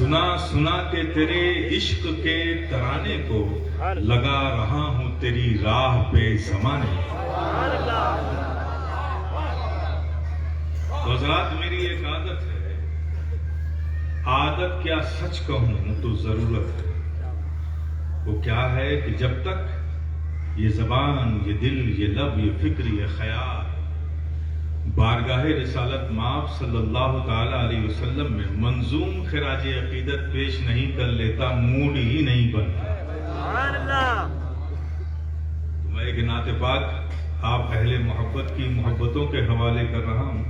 سنا سنا کے تیرے عشق کے ترانے کو لگا رہا ہوں تیری راہ پہ زمانے. حضرات میری ایک عادت ہے، عادت کیا سچ کہوں تو ضرورت ہے. وہ کیا ہے کہ جب تک یہ زبان، یہ دل، یہ لب، یہ فکر، یہ خیال بارگاہ رسالت مآب صلی اللہ تعالی علیہ وسلم میں منظوم خراج عقیدت پیش نہیں کر لیتا، موڈ ہی نہیں بنتا. تو میں ایک نعت پاک آپ اہل محبت کی محبتوں کے حوالے کر رہا ہوں.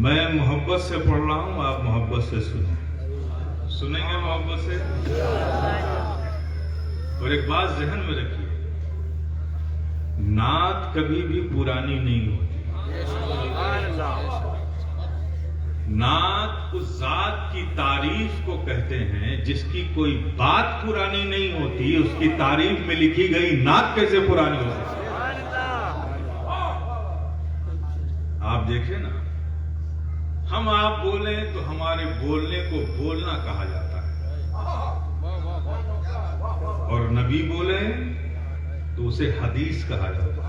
میں محبت سے پڑھ رہا ہوں، آپ محبت سے سنیں گے محبت سے. اور ایک بات ذہن میں رکھیے، نعت کبھی بھی پرانی نہیں ہوتی. نعت اس ذات کی تعریف کو کہتے ہیں جس کی کوئی بات پرانی نہیں ہوتی. اس کی تعریف میں لکھی گئی نعت کیسے پرانی ہو سکتی؟ آپ دیکھیں نا، ہم آپ بولیں تو ہمارے بولنے کو بولنا کہا جاتا ہے، اور نبی بولیں تو اسے حدیث کہا جاتا ہے.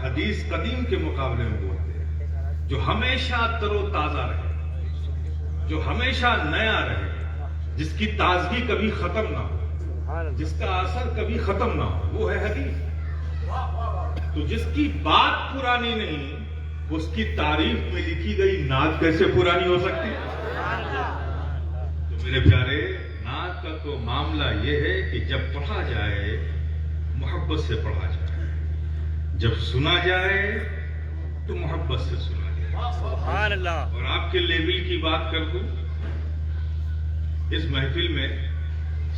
حدیث قدیم کے مقابلے میں بولتے ہیں، جو ہمیشہ تر و تازہ رہے، جو ہمیشہ نیا رہے، جس کی تازگی کبھی ختم نہ ہو، جس کا اثر کبھی ختم نہ ہو، وہ ہے حدیث. تو جس کی بات پرانی نہیں، اس کی تعریف میں لکھی گئی نعت کیسے پرانی ہو سکتی؟ تو میرے پیارے، نعت کا تو معاملہ یہ ہے کہ جب پڑھا جائے محبت سے پڑھا جائے، جب سنا جائے تو محبت سے سنا جائے. اور آپ کے لیول کی بات کر دوں، اس محفل میں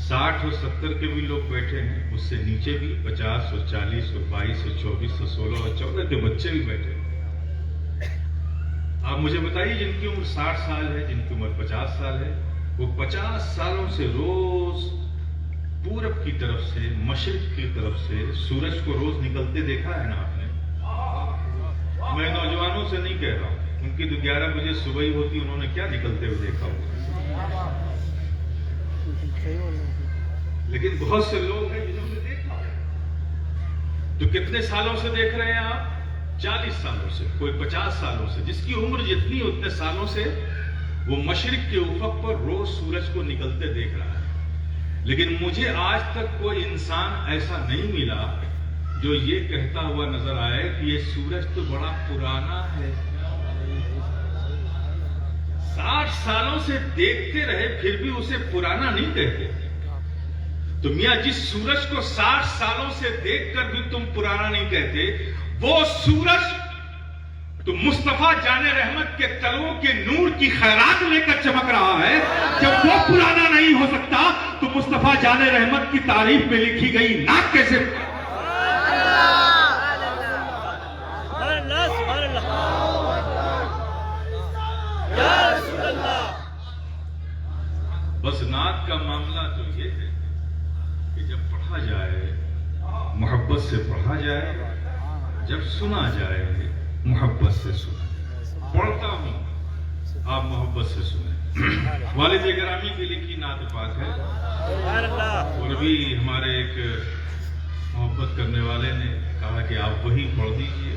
60 اور 70 کے بھی لوگ بیٹھے ہیں، اس سے نیچے بھی 50 اور 40 اور 22 اور 24 اور 16 اور 14 کے بچے بھی بیٹھے ہیں. آپ مجھے بتائیے، جن کی عمر 60 سال ہے، جن کی عمر 50 سال ہے، وہ 50 سالوں سے روز پورب کی طرف سے، مشرق کی طرف سے سورج کو روز نکلتے دیکھا ہے نا آپ نے؟ میں نوجوانوں سے نہیں کہہ رہا ہوں، ان کی تو 11 بجے صبح ہی ہوتی، انہوں نے کیا نکلتے ہوئے دیکھا ہوگا. لیکن بہت سے لوگ ہیں جنہوں نے دیکھا. تو کتنے سالوں سے دیکھ رہے ہیں آپ؟ 40 سالوں سے، کوئی 50 سالوں سے. جس کی عمر جتنی اتنے سالوں سے وہ مشرق کے افق پر روز سورج کو نکلتے دیکھ رہا ہے. لیکن مجھے آج تک کوئی انسان ایسا نہیں ملا جو یہ کہتا ہوا نظر آئے کہ یہ سورج تو بڑا پرانا ہے. 60 سالوں سے دیکھتے رہے پھر بھی اسے پرانا نہیں کہتے. تو میاں، جس سورج کو 60 سالوں سے دیکھ کر بھی تم پرانا نہیں کہتے، وہ سورج تو مصطفیٰ جان رحمت کے تلووں کے نور کی خیرات لے کر چمک رہا ہے. جب وہ پرانا نہیں ہو سکتا تو مصطفیٰ جان رحمت کی تعریف میں لکھی گئی نعت کیسے؟ بس نعت کا معاملہ تو یہ ہے کہ جب پڑھا جائے محبت سے پڑھا جائے، جب سنا جائے محبت سے سنا. پڑھتا ہوں، آپ محبت سے سنیں. والد گرامی کی لکھی نعت پاک ہے، اور ابھی ہمارے ایک محبت کرنے والے نے کہا کہ آپ وہی پڑھ دیجئے.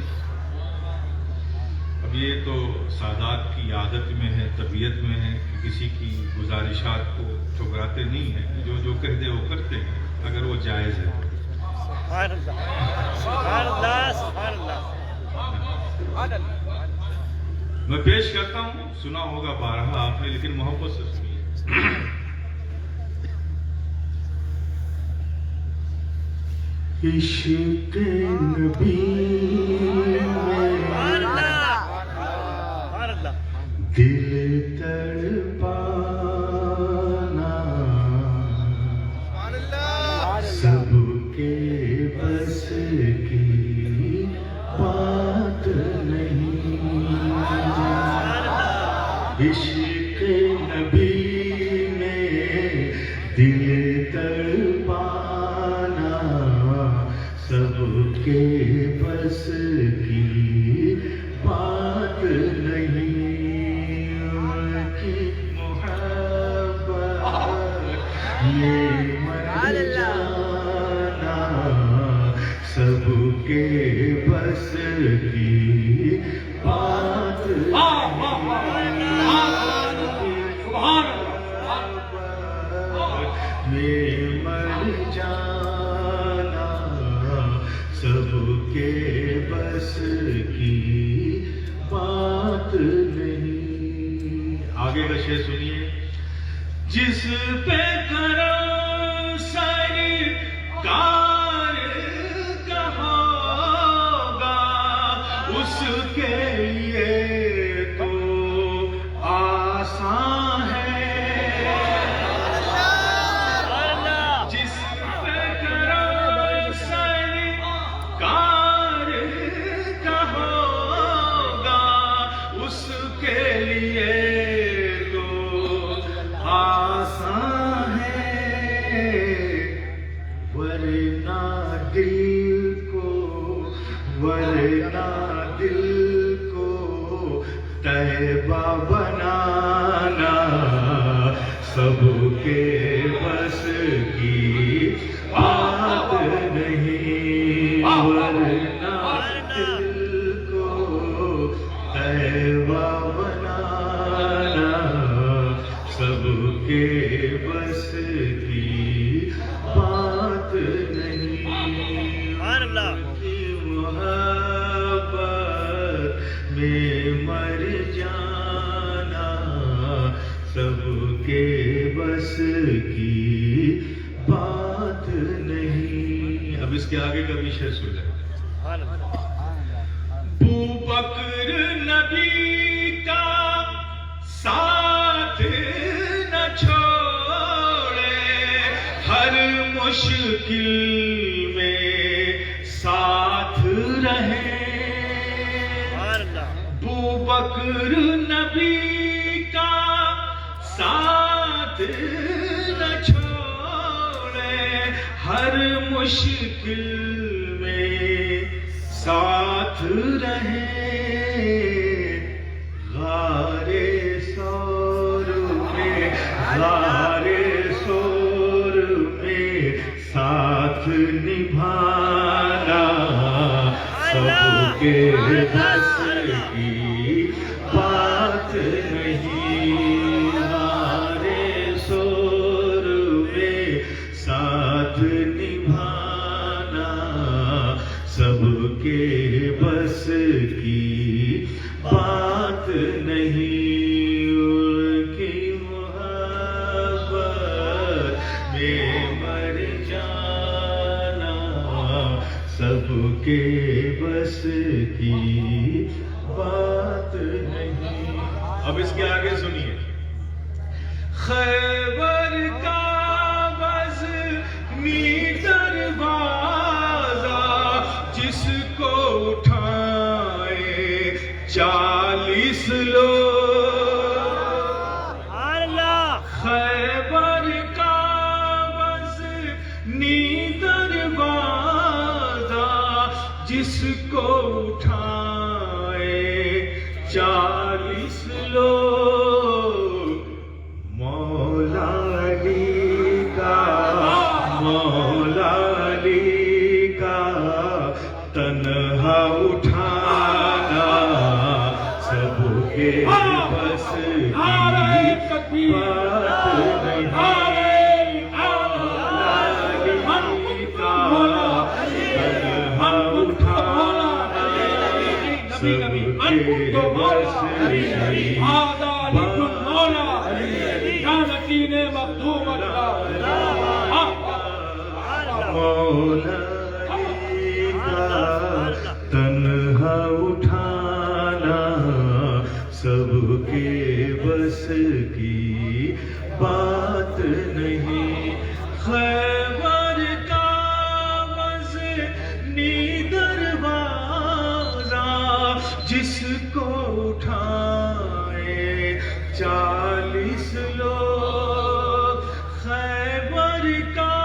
اب یہ تو سادات کی عادت میں ہے، طبیعت میں ہے کہ کسی کی گزارشات کو ٹھکراتے نہیں ہیں، جو کہہ دے وہ کرتے ہیں اگر وہ جائز ہے. میں پیش کرتا ہوں، سنا ہوگا بارہا آپ نے، لیکن محبت سے سنیے. عشق نبی دل تڑپانا سب کے بس کی بات نہیں. عشق نبی میں دل تڑپانا سب کے بس کی بات نہیں. یہ مر جانا سب کے بس کی بات یہ مر جانا سب کے بس کی بات نہیں. آگے کا شعر سنیے. جس پہ کرو سرکار کا ہوگا اس کے لیے تو آسان ہے. جس پہ کرو سرکار کا ہوگا اس کے لیے آسان ہے. ورنہ دل کو طیبہ بنانا سب کے بس کی بات نہیں. ورنہ دل کو طیبہ بنانا سب کے بس کی بات نہیں. محبت میں مر جانا سب کے بس کی بات نہیں. اب اس کے آگے کا بھی شعر سن لیں. بوبکر نبی کا ساتھ نہ چھوڑے ہر مشکل میں ساتھ رہے. بوبکر نبی کا ساتھ نہ چھوڑے ہر مشکل میں ساتھ رہے. غار سور میں ساتھ نبھانا سب کے بس کی بات نہیں. غار سور میں ساتھ نبھانا سب کے بس کی بات نہیں. ان کی محبت میں مر جانا سب کے بس کی بات نہیں. اب اس کے آگے سنیے. خیبر کا وزنی دروازہ جس کو اٹھائے 40 لوگ. خیبر کا وزنی دروازہ جس کو اٹھائے 40 لوگ. مولا علی کا تنہا اٹھانا سب کے بس کی بات نہیں. تنہا اٹھانا سب کے بس کی بات نہیں. خیبر کا وزنی دروازہ جس کو اٹھائے 40 لوگ. خیبر کا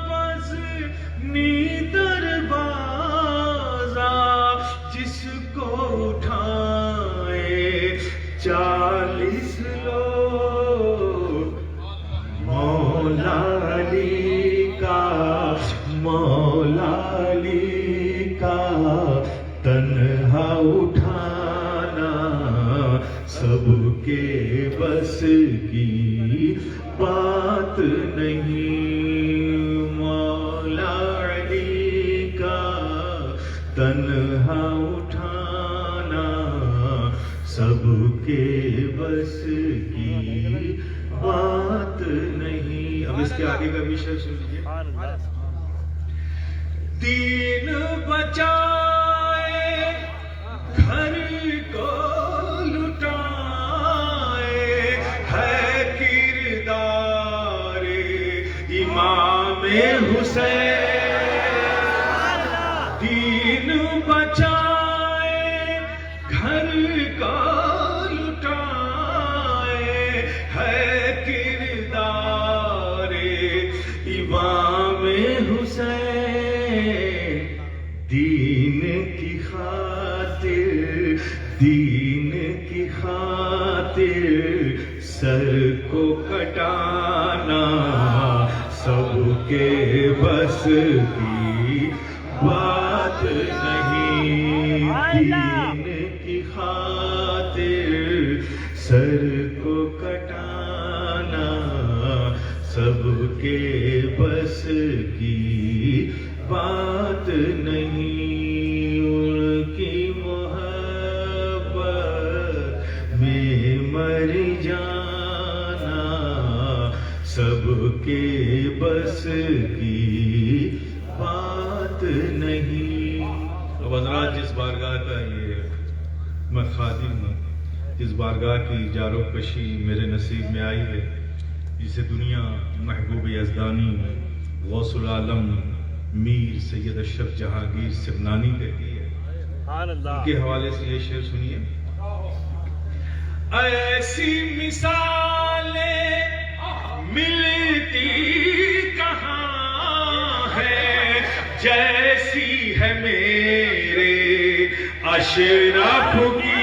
وزنی دروازہ جس کو اٹھائے 40 لوگ. کے بس کی بات نہیں، مولا علی کا تنہا اٹھانا سب کے بس کی بات نہیں۔ اب اس کے آگے کا بھی شعر سن لیجیے۔ دین بچائے گھر کو لٹائے، ہے کردار امام حسین۔ دین بچائے گھر کا لٹائے، ہے کردار امام حسین۔ دین کی خاطر، دین کی خاطر سر کو کٹانا سب کے بس کی بات نہیں، دین کی خاطر سر کو کٹانا سب کے بس کی بات نہیں۔ ان کی محبت میں مر جانا سب کے بس کی بات نہیں۔ اب حضرات، جس بارگاہ کا یہ میں خادم ہوں، جس بارگاہ کی جار و کشی میرے نصیب میں آئی ہے، جسے دنیا محبوب یزدانی غوث العالم میر سید اشرف جہانگیر سمنانی کہتی ہے، ان کے حوالے سے یہ شعر سنیے۔ ایسی مثالیں ملتی کہاں ہے، جیسی ہے میرے اشرف کی۔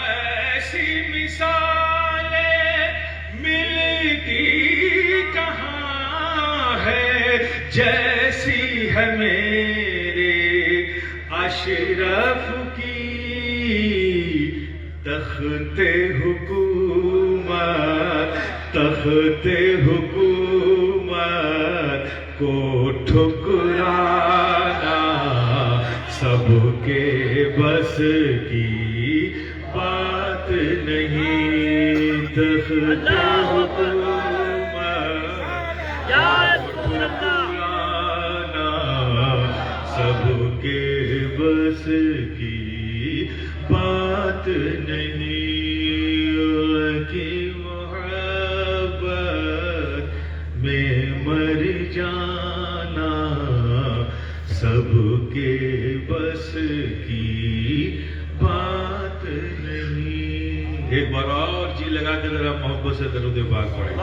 ایسی مثالیں ملتی کہاں ہے، جیسی ہے میرے اشرف کی۔ تخت حکومت، تخت حکومت کو ٹھکرانا سب کے بس کی بات نہیں، تخت حکومت ٹھکرانا سب کے بس کی بات نہیں۔ ان کی محبت میں مر جانا سب کے بس کی بات نہیں۔ ایک بار اور جی لگا کے ذرا محبت سے درود پاک پڑھیں۔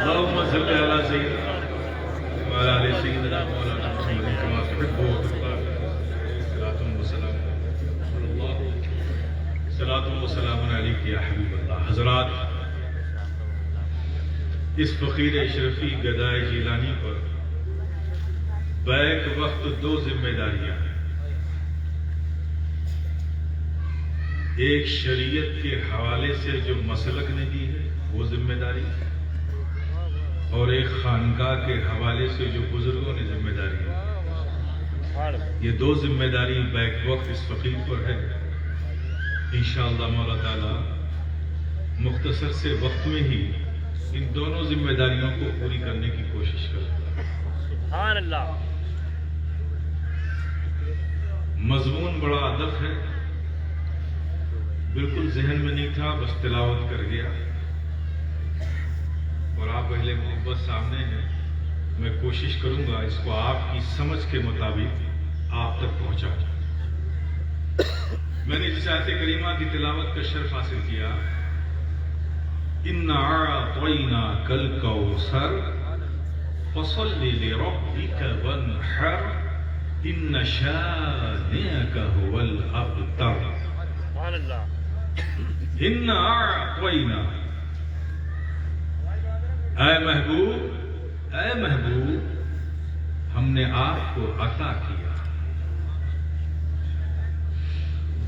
اللہم صلی علی سیدنا وعلی آل سیدنا مولانا محمد کما تحب وترضى۔ صلاۃ و سلام علیک یا حبیب اللہ۔ حضرات، اس فقیر اشرفی گدائے جیلانی پر بیک وقت دو ذمہ داریاں ہیں، ایک شریعت کے حوالے سے جو مسلک نے دی ہے وہ ذمہ داری، اور ایک خانقاہ کے حوالے سے جو بزرگوں نے ذمہ داری ہے۔ یہ دو ذمہ داری بیک وقت اس فقیر پر ہے۔ انشاءاللہ مولا تعالی مختصر سے وقت میں ہی ان دونوں ذمہ داریوں کو پوری کرنے کی کوشش کروں گا۔ سبحان اللہ۔ مضمون بڑا ادب ہے، بالکل ذہن میں نہیں تھا، بس تلاوت کر گیا، اور آپ اہل محبت سامنے ہیں، میں کوشش کروں گا اس کو آپ کی سمجھ کے مطابق آپ تک پہنچاؤں۔ میں نے جس آیت کریمہ کی تلاوت کا شرف حاصل کیا، اِنَّا أَعْطَيْنَاكَ الْكَوْثَرَ فَصَلِّ لِرَبِّكَ وَانْحَرْ إِنَّ شَانِئَكَ هُوَ الْأَبْتَرُ۔ سبحان اللہ۔ اِنَّا أَعْطَيْنَاكَ، اے محبوب، اے محبوب، ہم نے آپ کو عطا کیا۔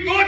2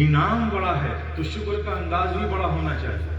انعام بڑا ہے تو شکر کا انداز بھی بڑا ہونا چاہیے.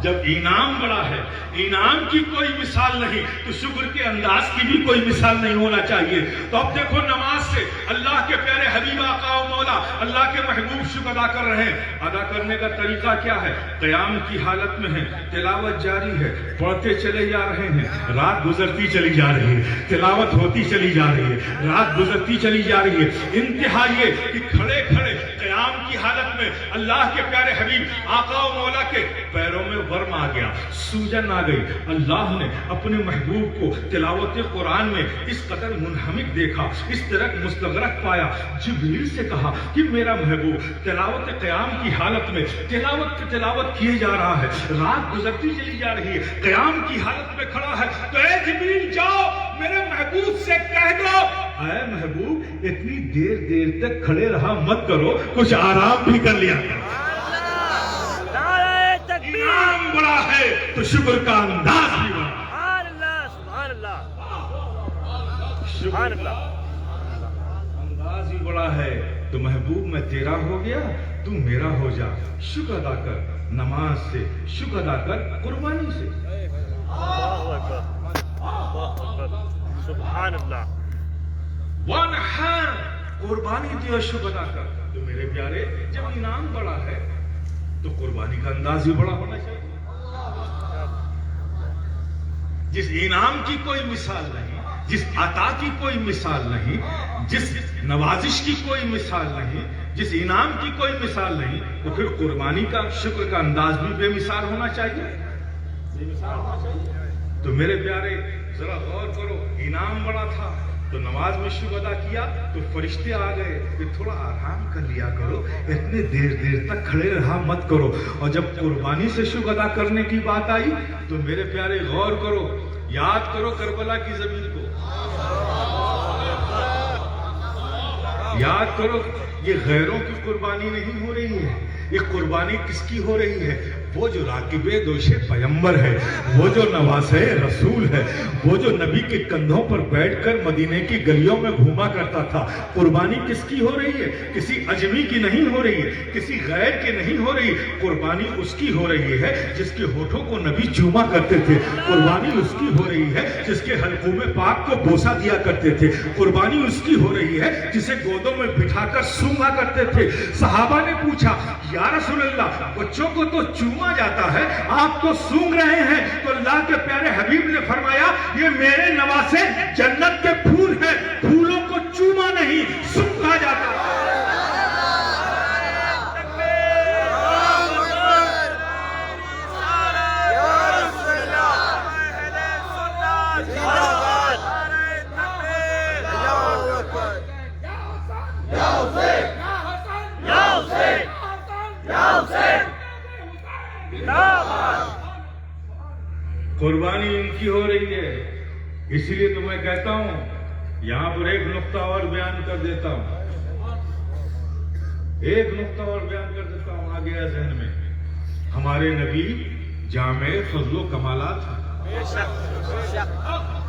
جب انعام بڑا ہے، انعام کی کوئی مثال نہیں، تو شکر کے انداز کی بھی کوئی مثال نہیں ہونا چاہیے. تو اب دیکھو نماز سے اللہ کے پیارے حبیب آقا و مولا اللہ کے محبوب شکر ادا کر رہے ہیں. ادا کرنے کا طریقہ کیا ہے؟ قیام کی حالت میں ہے، تلاوت جاری ہے، پڑھتے چلے جا رہے ہیں، رات گزرتی چلی جا رہی ہے، تلاوت ہوتی چلی جا رہی ہے، رات گزرتی چلی جا رہی ہے. انتہا یہ کہ کھڑے کھڑے قیام کی حالت میں اللہ کے پیارے حبیب آقا و مولا کے پیروں میں ورم آ گیا، سوجن آ گئی. اللہ نے اپنے محبوب کو تلاوت قرآن میں اس قدر منہمک دیکھا، اس طرح مستغرق پایا. جبریل سے کہا کہ میرا محبوب تلاوت قیام کی حالت میں تلاوت کیے جا رہا ہے، رات گزرتی چلی جا رہی ہے، قیام کی حالت میں کھڑا ہے. تو اے جبریل جاؤ میرے محبوب سے کہہ دو، اے محبوب اتنی دیر تک کھڑے رہا مت کرو، کچھ آرام بھی کر لیا. انعام بڑا ہے تو شکر کا انداز بھی بڑا. سبحان اللہ، سبحان اللہ، سبحان اللہ. انداز ہی بڑا ہے تو محبوب میں تیرا ہو گیا، تو میرا ہو جا. شکر ادا کر نماز سے، شکر ادا کر قربانی سے. اللہ اکبر، اللہ اکبر، سبحان اللہ. وانحر، قربانی دی اور شکر ادا کر. تو میرے پیارے جب انعام بڑا ہے تو قربانی کا انداز ہی بڑا ہونا چاہیے. جس انعام کی کوئی مثال نہیں، جس عطا کی کوئی مثال نہیں، جس نوازش کی کوئی مثال نہیں، جس انعام کی کوئی مثال نہیں، تو پھر قربانی کا شکر کا انداز بھی بے مثال ہونا چاہیے. بے مثال ہونا چاہیے. تو میرے پیارے ذرا غور کرو، انعام بڑا تھا تو نماز میں شکر ادا کیا تو فرشتے آ گئے کہ تھوڑا آرام کر لیا کرو، اتنے دیر تک کھڑے رہا مت کرو. اور جب قربانی سے شکر ادا کرنے کی بات آئی تو میرے پیارے غور کرو، یاد کرو کربلا کی زمین کو، یاد کرو یہ غیروں کی قربانی نہیں ہو رہی ہے، یہ قربانی کس کی ہو رہی ہے؟ وہ جو راکب دوش پیغمبر ہے، وہ جو نواز رسول ہے، وہ جو نبی کے کندھوں پر بیٹھ کر مدینے کی گلیوں میں گھوما کرتا تھا. قربانی کس کی ہو رہی ہے؟ کسی اجمی کی نہیں ہو رہی ہے، کسی غیر کی نہیں ہو رہی. قربانی اس کی ہو رہی ہے جس کے ہونٹوں کو نبی چوما کرتے تھے. قربانی اس کی ہو رہی ہے جس کے حلقوم پاک کو بوسہ دیا کرتے تھے. قربانی اس کی ہو رہی ہے جسے گودوں میں بٹھا کر سونگا کرتے تھے. صحابہ نے پوچھا یا رسول اللہ، بچوں کو تو چوما جاتا ہے، آپ تو سونگ رہے ہیں. تو اللہ کے پیارے حبیب نے فرمایا یہ میرے نواسے جنت کے پھول ہیں، پھولوں کو چوما نہیں سونگا جاتا. قربانی ان کی ہو رہی ہے. اسی لیے تو میں کہتا ہوں، یہاں پر ایک نقطہ اور بیان کر دیتا ہوں، ایک نقطہ اور بیان کر دیتا ہوں. آ گیا ذہن میں، ہمارے نبی جامع فضل و کمالات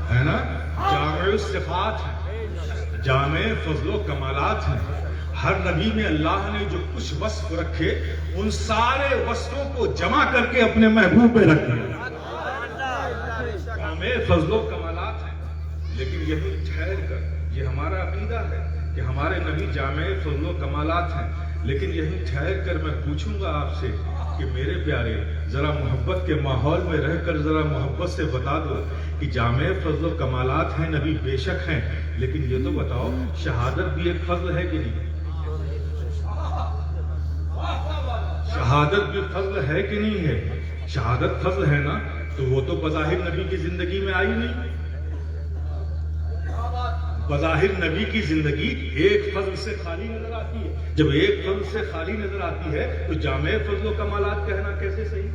ہے نا، جامع الصفات ہے، جامع فضل و کمالات ہیں. ہر نبی میں اللہ نے جو کچھ وصف رکھے ان سارے وصفوں کو جمع کر کے اپنے محبوب پہ رکھ دیا. جامع فضل و کمالات ہیں. لیکن یہی ٹھہر کر، یہ ہمارا عقیدہ ہے کہ ہمارے نبی جامع فضل و کمالات ہیں. لیکن یہی ٹھہر کر میں پوچھوں گا آپ سے کہ میرے پیارے ذرا محبت کے ماحول میں رہ کر ذرا محبت سے بتا دو کہ جامع فضل و کمالات ہیں نبی بے شک ہیں، لیکن یہ تو بتاؤ شہادت بھی ایک فضل ہے کہ نہیں؟ شہادت بھی فضل ہے کہ نہیں ہے؟ شہادت فضل ہے نا، تو وہ تو بظاہر نبی کی زندگی میں آئی نہیں. بظاہر نبی کی زندگی ایک فضل سے خالی نظر آتی ہے. جب ایک فضل سے خالی نظر آتی ہے تو جامع فضل و کمالات کہنا کیسے صحیح؟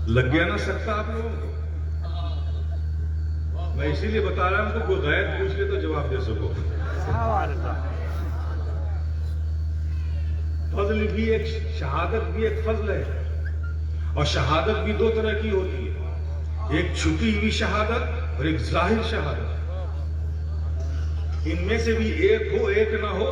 لگ گیا نا سکتا آپ لوگوں کو؟ میں اسی لیے بتا رہا ہوں کہ کوئی غیر پوچھ لے تو جواب دے سکو. فضل بھی ایک، شہادت بھی ایک فضل ہے. اور شہادت بھی دو طرح کی ہوتی ہے، ایک چھپی ہوئی شہادت اور ایک ظاہر شہادت. ان میں سے بھی ایک ہو ایک نہ ہو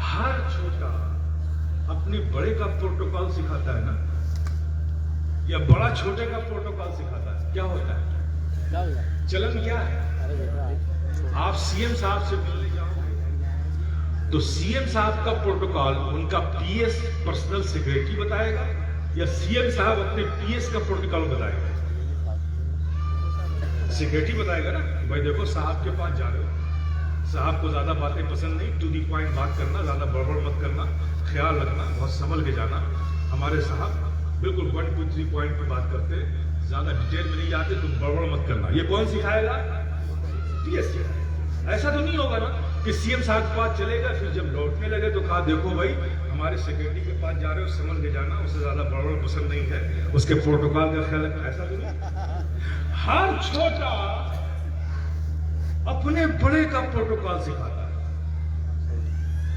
ہر چھوٹا اپنے بڑے کا پروٹوکال سکھاتا ہے نا، یا بڑا چھوٹے کا پروٹوکال سکھاتا ہے، کیا ہوتا ہے؟ چلن کیا ہے؟ آپ سی ایم صاحب سے ملنے جاؤ گے تو سی ایم صاحب کا پروٹوکال ان کا پی ایس پرسنل سیکریٹری بتائے گا، یا سی ایم صاحب اپنے پی ایس کا پروٹوکال بتائے گا؟ سیکریٹری بتائے گا نا کہ بھائی دیکھو صاحب کے پاس جا رہے ہو، صاحب کو زیادہ باتیں پسند نہیں، ٹو دی پوائنٹ بات کرنا، زیادہ بڑبڑ مت کرنا، خیال رکھنا، بہت سنبھل کے جانا۔ ہمارے صاحب بالکل 1 2 3 پوائنٹ پہ بات کرتے، زیادہ ڈیٹیل میں نہیں جاتے، تم بڑبڑ مت کرنا۔ یہ کون سکھائے گا؟ P S. ایسا تو نہیں ہوگا نا کہ سی ایم صاحب کے پاس چلے گا، پھر جب لوٹنے لگے تو کہا دیکھو بھائی ہمارے سیکریٹری کے پاس جا رہے ہو، سنبھل کے جانا، اسے زیادہ بڑبڑ پسند نہیں ہے، اس کے پروٹوکال کا خیال رکھنا۔ ایسا تو نہیں۔ ہر چھوٹا اپنے بڑے کا پروٹوکال سکھاتا ہے،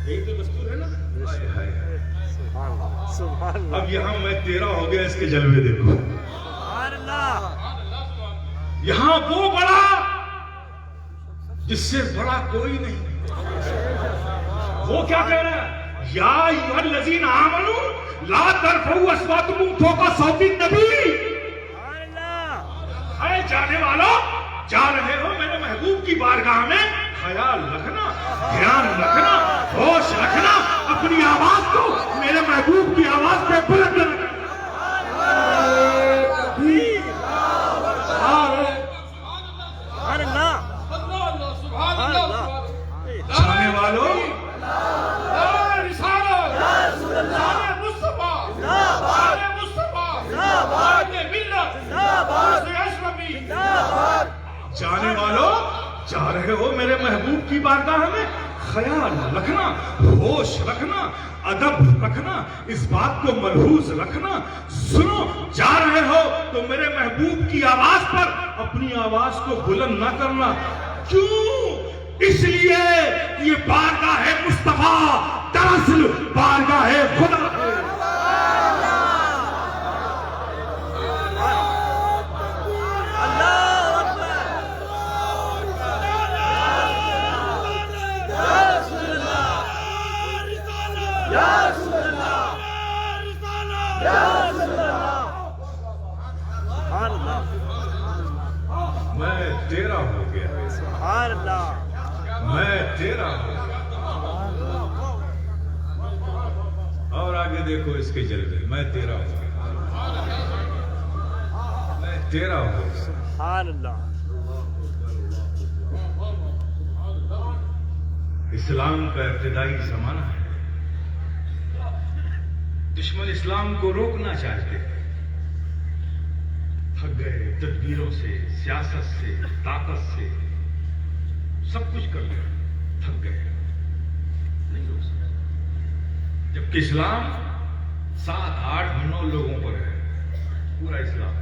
یہی تو دستور ہے نا۔ ہائے ہائے، سبحان اللہ، سبحان اللہ، اب یہاں میں 13 ہو گیا، اس کے جلوے دیکھو۔ سبحان اللہ، یہاں وہ بڑا جس سے بڑا کوئی نہیں، وہ کیا کہہ رہا ہے؟ یا ایھا الذین آمنوا لا ترفعوا اصواتکم فوق صوت النبی۔ سبحان اللہ، اے جانے والوں، جا رہے ہو میرے محبوب کی بارگاہ میں، خیال رکھنا، دھیان رکھنا، ہوش رکھنا، اپنی آواز کو میرے محبوب کی آواز پہ بلند رکھنا۔ سبحان اللہ، سبحان اللہ، جانے والوں، جانے والوں، جا رہے ہو میرے محبوب کی بارگاہ میں، خیال رکھنا، ہوش رکھنا، ادب رکھنا، اس بات کو ملحوظ رکھنا۔ سنو، جا رہے ہو تو میرے محبوب کی آواز پر اپنی آواز کو بلند نہ کرنا۔ کیوں؟ اس لیے یہ بارگاہ ہے مصطفیٰ، دراصل بارگاہ ہے خدا ہے۔ میں تیرا ہو گیا، سبحان اللہ، میں تیرا ہو گیا۔ اور آگے دیکھو اس کے جلوے، میں تیرا ہو گیا، میں تیرا ہو گیا۔ سبحان اللہ، اسلام کا ابتدائی زمانہ ہے، دشمن اسلام کو روکنا چاہتے ہیں، تھک گئے تدبیروں سے، سیاست سے، طاقت سے، سب کچھ کر لیا، تھک گئے، نہیں ہو سکتا۔ جبکہ اسلام 7 8 9 لوگوں پر ہے، پورا اسلام،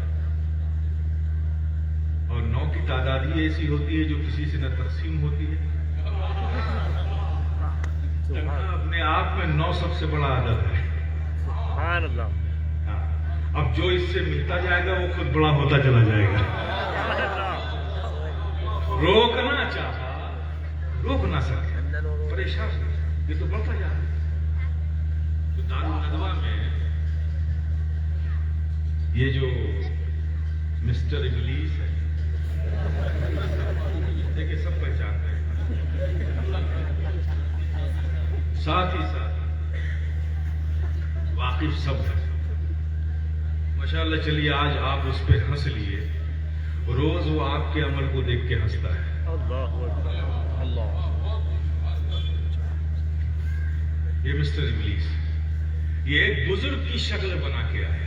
اور 9 کی تعداد ہی ایسی ہوتی ہے جو کسی سے نہ تقسیم ہوتی ہے۔ اپنے آپ میں 9 سب سے بڑا عدد ہے۔ سبحان اللہ، اب جو اس سے ملتا جائے گا وہ خود بڑا ہوتا چلا جائے گا۔ سبحان اللہ، روکنا چاہا، روک نہ سکے، پریشان، یہ تو بڑھتا جا رہا ہے۔ تو دارالندوہ میں یہ جو مسٹر ابلیس ہے، دیکھیں سب پہچانتے ہیں، ساتھ ہی ساتھ واقف سب ہے۔ ماشاءاللہ، چلیے آج آپ اس پہ ہنس لیے، روز وہ آپ کے عمل کو دیکھ کے ہنستا ہے۔ اللہ اکبر، اللہ، یہ مسٹر ابلیس، یہ ایک بزرگ کی شکل بنا کے آیا،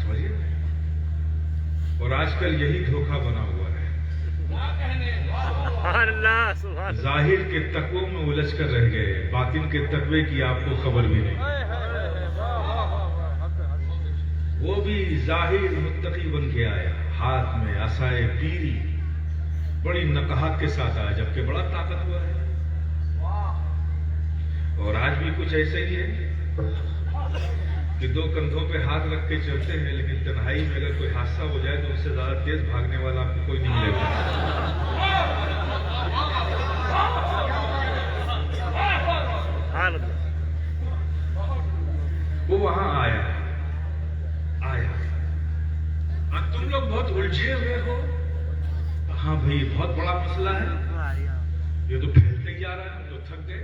سمجھیے، اور آج کل یہی دھوکہ بنا ہوا ہے، سبحان اللہ، سبحان اللہ، ظاہر کے تقوی میں الجھ کر رہ گئے، باطن کے تقوی کی آپ کو خبر بھی نہیں۔ وہ بھی ظاہر متقی بن کے آیا، ہاتھ میں عصائے پیری، بڑی نقاہت کے ساتھ آیا، جبکہ بڑا طاقتور ہے۔ اور آج بھی کچھ ایسے ہی ہے کہ 2 کندھوں پہ ہاتھ رکھ کے چلتے ہیں، لیکن تنہائی میں اگر کوئی حادثہ ہو جائے تو اس سے زیادہ تیز بھاگنے والا آپ کو کوئی نہیں ملے گا۔ وہ وہاں آیا. تم لوگ بہت الجھے ہوئے ہو. ہاں بھائی بہت بڑا مسئلہ ہے, یہ تو پھیلتے جا رہا ہے, ہم تو تھک گئے.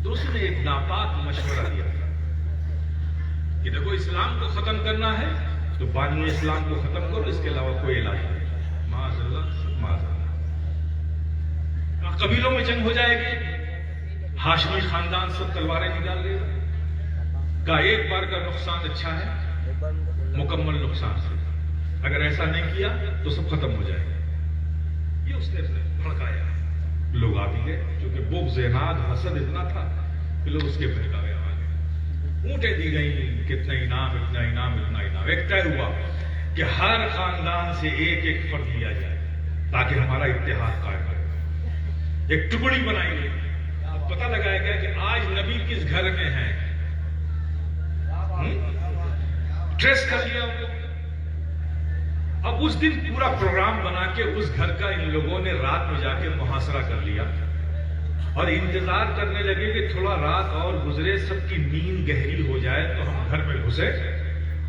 تو اس نے ایک ناپاک مشورہ دیا کہ دیکھو اسلام کو ختم کرنا ہے تو بانی اسلام کو ختم کرو, اس کے علاوہ کوئی علاج نہیں. معاذ اللہ معاذ اللہ. قبیلوں میں جنگ ہو جائے گی, ہاشمی خاندان سب تلواریں نکال لے گا. کا ایک بار کا نقصان اچھا ہے مکمل نقصان سے. اگر ایسا نہیں کیا تو سب ختم ہو جائے گا. یہ اس نے بھڑکایا. لوگ آ بھی گئے, جو کہ بغض عناد حسد اتنا تھا کہ لوگ اس کے بہکاوے آ گئے. اونٹیں دی گئی, کتنا انعام, اتنا انعام, اتنا انعام. ایک طے ہوا کہ ہر خاندان سے ایک ایک فرد لیا جائے تاکہ ہمارا اتحاد قائم رہے. ایک ٹکڑی بنائی گئی. اب پتہ لگایا گیا کہ آج نبی کس گھر میں ہے. ٹریس کر لیا ان کو. اب اس دن پورا پروگرام بنا کے اس گھر کا ان لوگوں نے رات میں جا کے محاصرہ کر لیا اور انتظار کرنے لگے کہ تھوڑا رات اور گزرے, سب کی نیند گہری ہو جائے تو ہم گھر میں گھسے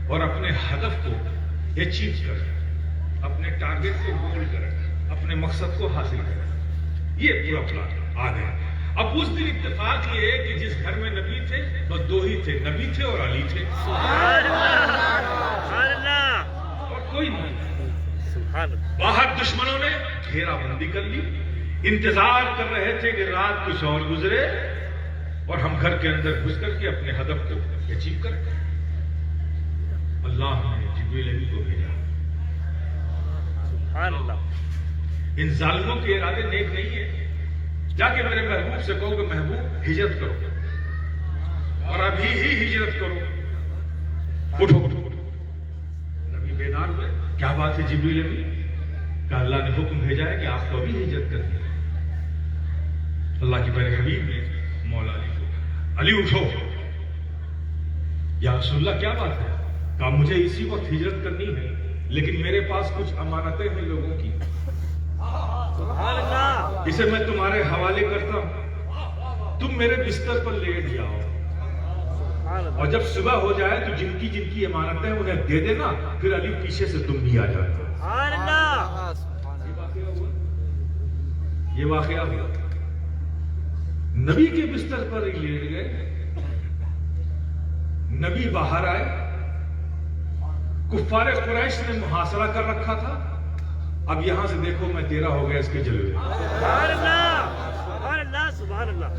اور اپنے ہدف کو اچیو کریں, اپنے ٹارگٹ کو گول کریں, اپنے مقصد کو حاصل کریں. یہ پورا پلان آ گیا. اب اس دن اتفاق یہ ہے کہ جس گھر میں نبی تھے بس دو ہی تھے, نبی تھے اور علی تھے, اور کوئی نہیں. باہر دشمنوں نے گھیرا بندی کر لی, انتظار کر رہے تھے کہ رات کچھ اور گزرے اور ہم گھر کے اندر گھس کر کے اپنے ہدف کو اچیو کریں. اللہ نے جبریل امین کو بھیجا. ان ظالموں کے ارادے نیک نہیں ہیں. جا کے میرے محبوب سے کہو کہ محبوب ہجرت کرو اور ابھی ہی ہجرت کرو. اٹھو اٹھو. نبی بیدار ہوئے. کیا بات ہے جبریل امین؟ کہ اللہ نے حکم بھیجا ہے کہ آپ کو ابھی ہجرت کرنی ہے. اللہ کے پیارے حبیب نے مولا علی کو کہا, علی اٹھو. یا رسول اللہ کیا بات ہے؟ کہا مجھے اسی وقت ہجرت کرنی ہے لیکن میرے پاس کچھ امانتیں ہیں لوگوں کی, اسے میں تمہارے حوالے کرتا ہوں. تم میرے بستر پر لیٹ جاؤ اور جب صبح ہو جائے تو جن کی امانتیں ہیں انہیں دے دینا, پھر علی پیچھے سے تم بھی آ جانا. یہ واقعہ ہوا. نبی کے بستر پر ہی لیٹ گئے. نبی باہر آئے. کفار قریش نے محاصرہ کر رکھا تھا. اب یہاں سے دیکھو میں تیرا ہو گیا اس کے جلوے.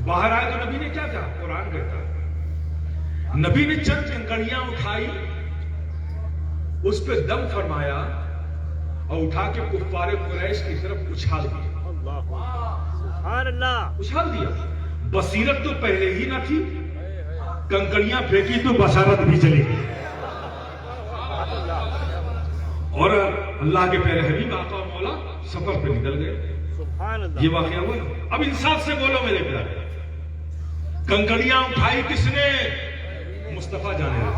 باہر آئے تو نبی نے کیا کہا؟ قرآن کہتا ہے نبی نے چند کنکڑیاں اٹھائی, اس پہ دم فرمایا اور اٹھا کے کفار قریش کی طرف اچھال دیا. اچھال دیا. بصیرت تو پہلے ہی نہ تھی, کنکڑیاں پھینکی تو بصارت بھی چلی گئی. اور اللہ کے پیارے حبیب آقا و مولا سفر پہ نکل گئے. یہ واقعہ ہوا. اب انصاف سے بولو میرے پیارے, کنکڑیاں اٹھائی کس نے؟ مصطفیٰ جانے رہے.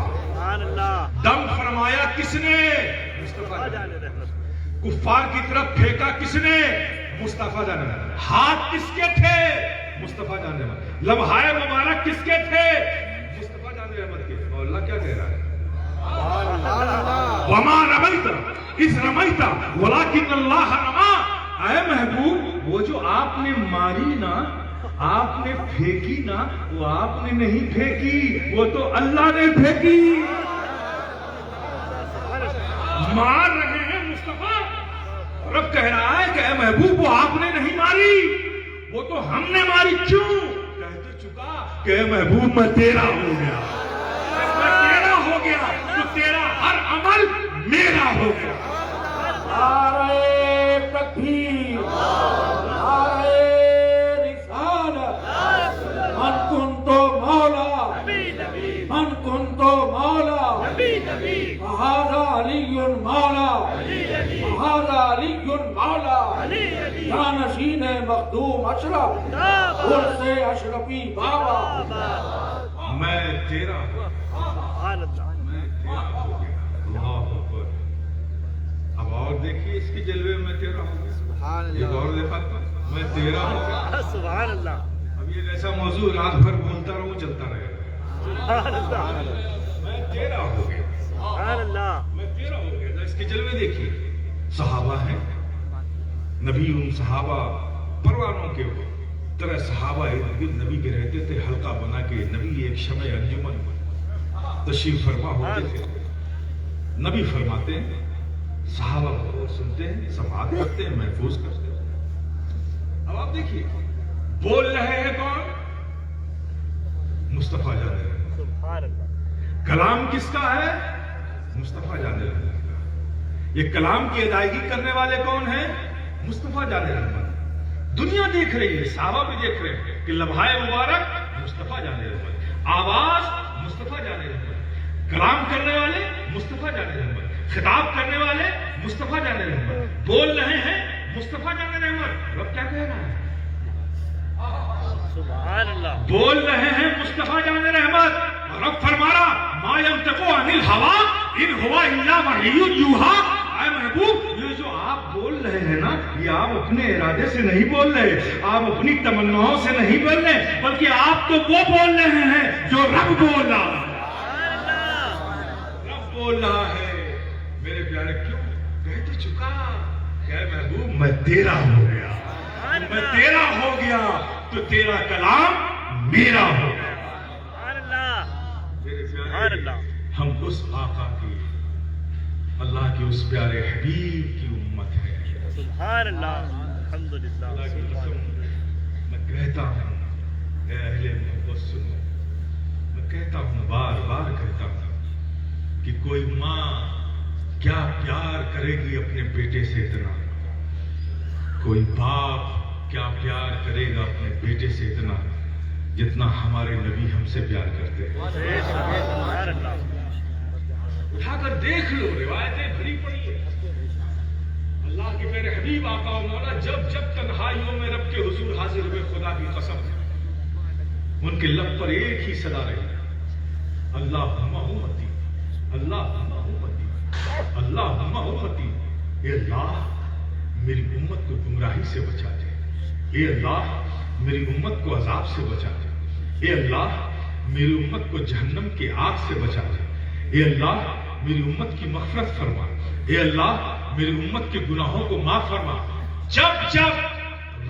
دم فرمایا کس نے؟ مصطفیٰ جانے رہے. کفار کی طرف پھینکا کس نے؟ مصطفیٰ جانے رہے. ہاتھ کس کے تھے؟ مصطفیٰ جانے رہے. لمحائے مبارک کس کے تھے؟ مصطفیٰ جانے رحمت کے. اور اللہ کیا کہہ رہا ہے؟ وَمَا رَمَيْتَ إِذْ رَمَيْتَ وَلَكِنَّ اللَّهَ رَمَى. اے محبوب وہ جو آپ نے ماری نا, آپ نے پھینکی نا, وہ آپ نے نہیں پھینکی, وہ تو اللہ نے پھینکی. مار رہے ہیں مصطفیٰ, رب کہہ رہا ہے کہ اے محبوب وہ آپ نے نہیں ماری, وہ تو ہم نے ماری. کیوں؟ کہہ تو چکا کہ اے محبوب میں تیرا ہو گیا. میں تیرا ہو گیا تو تیرا ہر عمل میرا ہو گیا. نعرہ تکبیر, نعرہ رسالت, من کنت مولا, من کنت مولا, فہذا علی مولا, فہذا علی مولا. جانشین مخدوم اشرف, عرص اشرفی بابا. میں تیرا ہوں. اب اور دیکھیے اس کی جلوے میں تیرا ہوں. ایک اور دیکھا میں تیرا ہوں. سبحان اللہ. اب یہ ایسا موضوع رات بھر بولتا رہوں چلتا رہے گا. سبحان اللہ میں تیرا ہو گیا، سبحان اللہ میں تیرا ہو گیا. اس کے جلوے دیکھیے، صحابہ ہیں، نبی ان صحابہ پروانوں کے طرح صحابہ ارد گرد نبی کے رہتے تھے، حلقہ بنا کے نبی ایک شمع انجمن تشریف فرما ہوتے تھے. نبی فرماتے ہیں، صحابہ غور سنتے ہیں، سماعت کرتے ہیں، محفوظ کرتے ہیں. اب آپ دیکھیے بول رہے ہیں کون؟ مصطفیٰ جانے رہے. سبحان اللہ کلام کس کا ہے؟ مصطفیٰ جانے رہے. یہ کلام کی ادائیگی کرنے والے کون ہیں؟ مصطفیٰ جانے رہے. دنیا دیکھ رہی ہے، صحابہ بھی دیکھ رہے ہیں کہ لمحہ مبارک مصطفیٰ جانے رہے، آواز مصطفیٰ جانے رہے، کلام کرنے والے مصطفیٰ جانے رحمت، خطاب کرنے والے مصطفیٰ جانے رحمت، بول رہے ہیں مصطفیٰ جانے رحمت. رب کیا کہہ رہا ہے؟ سبحان اللہ بول رہے ہیں مصطفیٰ جانے رحمت. رب فرما رہا ما ینطق عن الہوی ان ہوا الا وحی یوحی. اے محبوب، یہ جو آپ بول رہے ہیں نا، یہ آپ اپنے ارادے سے نہیں بول رہے، آپ اپنی تمناؤں سے نہیں بول رہے، بلکہ آپ تو وہ بول رہے ہیں جو رب بول رہا ہے. رب بول رہا ہے. میرے پیارے کیوں کہہ تو چکا کہ اے محبوب میں تیرا ہو گیا، میں تیرا ہو گیا تو تیرا کلام میرا ہو گیا. سبحان اللہ میرے سبحان پیارے، اللہ ہم اس آقا کی، اللہ کے اس پیارے حبیب کی امت ہے. سبحان اللہ الحمدللہ. اللہ کی قسم میں کہتا ہوں، اے اہل محبت سنو، میں کہتا ہوں، بار بار کہتا ہوں کہ کوئی ماں کیا پیار کرے گی اپنے بیٹے سے اتنا، کوئی باپ کیا پیار کرے گا اپنے بیٹے سے اتنا جتنا ہمارے نبی ہم سے پیار کرتے ہیں. سبحان اللہ اٹھا کر دیکھ لو، روایتیں بھری پڑی ہے. اللہ کے پیارے حبیب آقا و مولا جب جب تنہائیوں میں رب کے حضور حاضر ہوئے، خدا کی قسم ان کے لب پر ایک ہی صدا رہی، اللہم امتی، اللہم امتی، اللہم امتی. اے اللہ میری امت کو گمراہی سے بچا دے، اے اللہ میری امت کو عذاب سے بچا دے، اے اللہ میری امت کو جہنم کی آگ سے بچا دے، اے اللہ میری امت کی مغفرت فرما، اے اللہ میری امت کے گناہوں کو معاف فرما. جب جب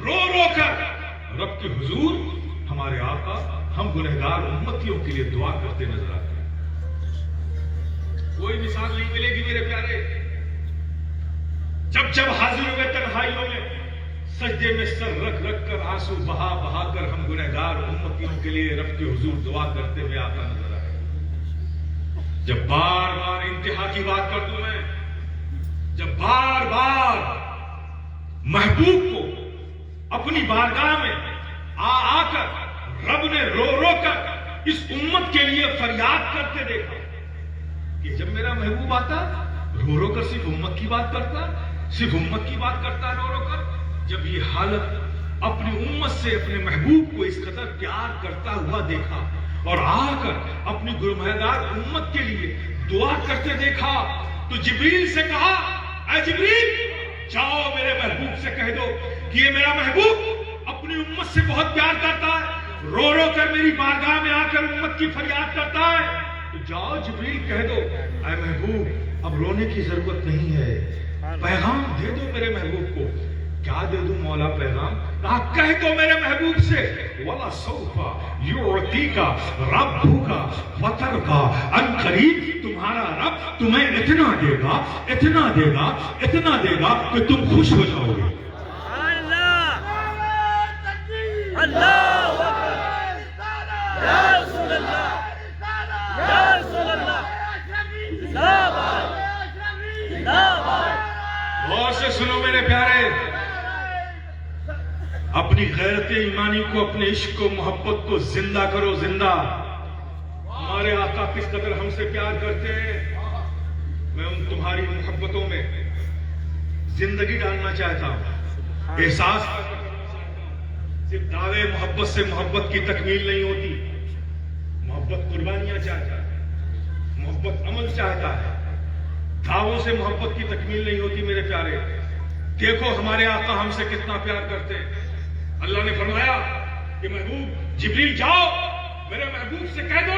رو رو کر رب کے حضور ہمارے آقا ہم گنہگار امتیوں کے لیے دعا کرتے نظر آتے ہیں. کوئی مثال نہیں ملے گی میرے پیارے. جب جب حاضر ہوئے تنہائیوں میں، سجدے میں سر رکھ رکھ کر، آنسو بہا بہا کر ہم گنہگار امتیوں کے لیے رب کے حضور دعا کرتے ہوئے آقا نظر آئے. جب بار بار انتہا کی بات کر دوں میں، جب بار بار محبوب کو اپنی بارگاہ میں آ کر رب نے رو رو کر اس امت کے لیے فریاد کرتے دیکھا، کہ جب میرا محبوب آتا رو رو کر صرف امت کی بات کرتا، صرف امت کی بات کرتا رو رو کر. جب یہ حالت اپنی امت سے اپنے محبوب کو اس قدر پیار کرتا ہوا دیکھا اور آ کر اپنی گنہگار امت کے لیے دعا کرتے دیکھا، تو جبریل سے کہا، اے جبریل جاؤ میرے محبوب سے کہہ دو کہ یہ میرا محبوب اپنی امت سے بہت پیار کرتا ہے، رو رو کر میری بارگاہ میں آ کر امت کی فریاد کرتا ہے. تو جاؤ جبریل کہہ دو، اے محبوب اب رونے کی ضرورت نہیں ہے، پیغام دے دو میرے محبوب کو. کیا دے دوں مولا پیغام؟ کہا کہہ دو میرے محبوب سے، وَلَسَوْفَ يُعْطِيكَ رَبُّكَ فَتَرْضَىٰ. ان قریب تمہارا رب تمہیں اتنا دے گا، اتنا دے گا، اتنا دے گا کہ تم خوش ہو جاؤ گے. اللہ اللہ یا رسول اللہ یا رسول اللہ زندہ باد زندہ باد. غور سے سنو میرے پیارے، اپنی غیرت ایمانی کو، اپنے عشق کو، محبت کو زندہ کرو، زندہ. ہمارے آقا کس قدر ہم سے پیار کرتے ہیں، میں ان تمہاری محبتوں میں زندگی ڈالنا چاہتا ہوں، احساس کرنا چاہتا ہوں. صرف دعوے محبت سے محبت کی تکمیل نہیں ہوتی، محبت قربانیاں چاہتا ہے، محبت عمل چاہتا ہے. دعووں سے محبت کی تکمیل نہیں ہوتی میرے پیارے. دیکھو ہمارے آقا ہم سے کتنا پیار کرتے ہیں. اللہ نے فرمایا کہ محبوب جبریل جاؤ میرے محبوب سے کہہ دو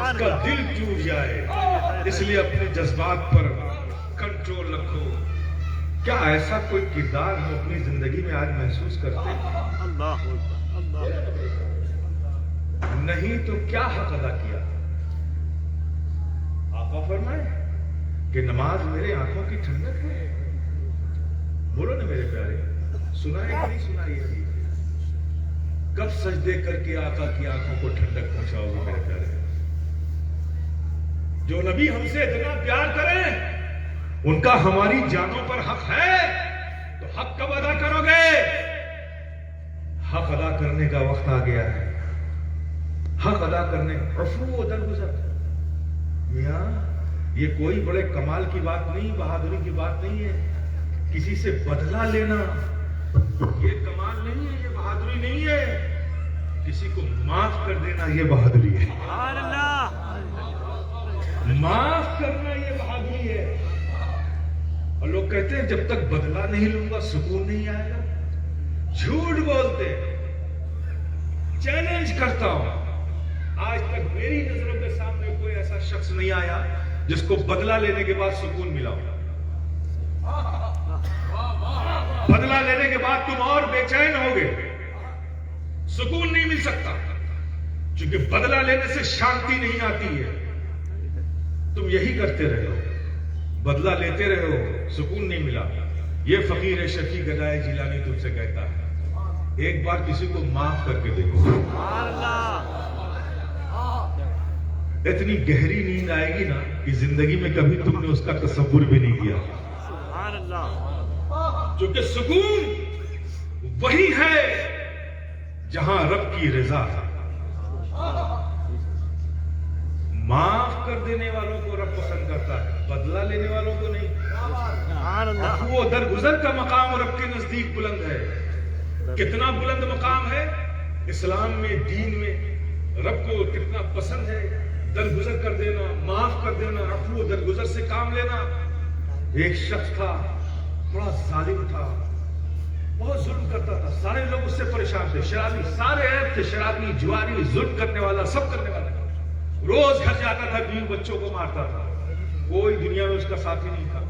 اس کا دل ٹوٹ جائے. اس لیے اپنے جذبات پر کنٹرول رکھو. کیا ایسا کوئی کردار ہم اپنی زندگی میں آج محسوس کرتے ہیں؟ اللہ اللہ نہیں تو کیا حق ادا کیا؟ آقا فرمائے کہ نماز میرے آنکھوں کی ٹھنڈک ہے. بولو نا میرے پیارے, سنا ہے کہ نہیں سنا یہ ابھی؟ کب سجدے کر کے آقا کی آنکھوں کو ٹھنڈک پہنچاؤ گے میرے پیارے؟ جو نبی ہم سے اتنا پیار کریں ان کا ہماری جانوں پر حق ہے, تو حق کب ادا کرو گے؟ حق ادا کرنے کا وقت آ گیا ہے. حق ادا کرنے, عفو و درگزر. میاں یہ کوئی بڑے کمال کی بات نہیں, بہادری کی بات نہیں ہے. کسی سے بدلہ لینا یہ کمال نہیں ہے, یہ بہادری نہیں ہے. کسی کو معاف کر دینا یہ بہادری ہے. سبحان اللہ معاف کرنا یہ بہادری ہے. اور لوگ کہتے ہیں جب تک بدلہ نہیں لوں گا سکون نہیں آئے گا. جھوٹ بولتے. چیلنج کرتا ہوں, آج تک میری نظروں کے سامنے کوئی ایسا شخص نہیں آیا جس کو بدلہ لینے کے بعد سکون ملا ہو. بدلہ لینے کے بعد تم اور بے چین ہوگے, سکون نہیں مل سکتا. کیونکہ بدلہ لینے سے شانتی نہیں آتی ہے. تم یہی کرتے رہے ہو, بدلہ لیتے رہے ہو, سکون نہیں ملا. یہ فقیر شفیع گدائے جیلانی تم سے کہتا ہے ایک بار کسی کو معاف کر کے دیکھو. سبحان اللہ اتنی گہری نیند آئے گی نا کہ زندگی میں کبھی تم نے اس کا تصور بھی نہیں کیا. سبحان اللہ کیونکہ سکون وہی ہے جہاں رب کی رضا ہے. معاف کر دینے والوں کو رب پسند کرتا ہے, بدلہ لینے والوں کو نہیں. سبحان اللہ وہ درگزر کا مقام رب کے نزدیک بلند ہے. کتنا بلند مقام ہے اسلام میں, دین میں, رب کو کتنا پسند ہے درگزر کر دینا, معاف کر دینا, عفو و درگزر سے کام لینا. ایک شخص تھا بڑا ظالم تھا, بہت ظلم کرتا تھا, سارے لوگ اس سے پریشان تھے, شرابی, سارے عیب تھے, شرابی, جواری, ظلم کرنے والا, سب کرنے والا. روز گھر جاتا تھا, بیوی بچوں کو مارتا تھا, کوئی دنیا میں اس کا ساتھی نہیں تھا.